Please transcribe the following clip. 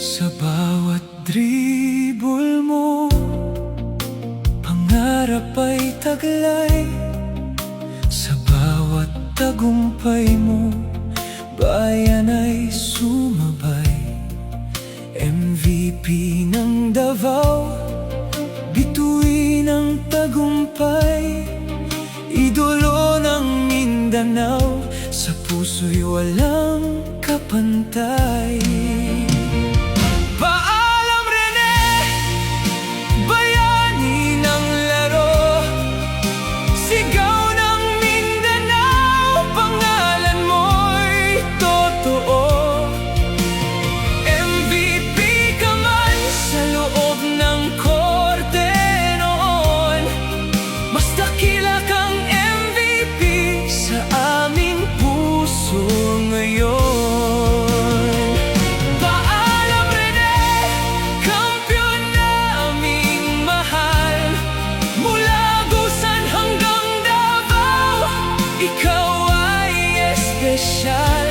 Sa bawat dribble mo, pangarap ay taglay. Sa bawat tagumpay mo, bayan ay sumabay. MVP ng Davao, bituin ng tagumpay. Idolo ng Mindanao, sa puso'y walang kapantay. Paalam Rene, bayani ng laro. Sigaw ng Mindanao, pangalan mo'y totoo. MVP ka man sa loob ng korte noon, mas dakila kang MVP sa aming puso ngayon. Paalam Rene, kampiyon naming mahal. Mula Agusan hanggang Davao, ikaw ay espesyal.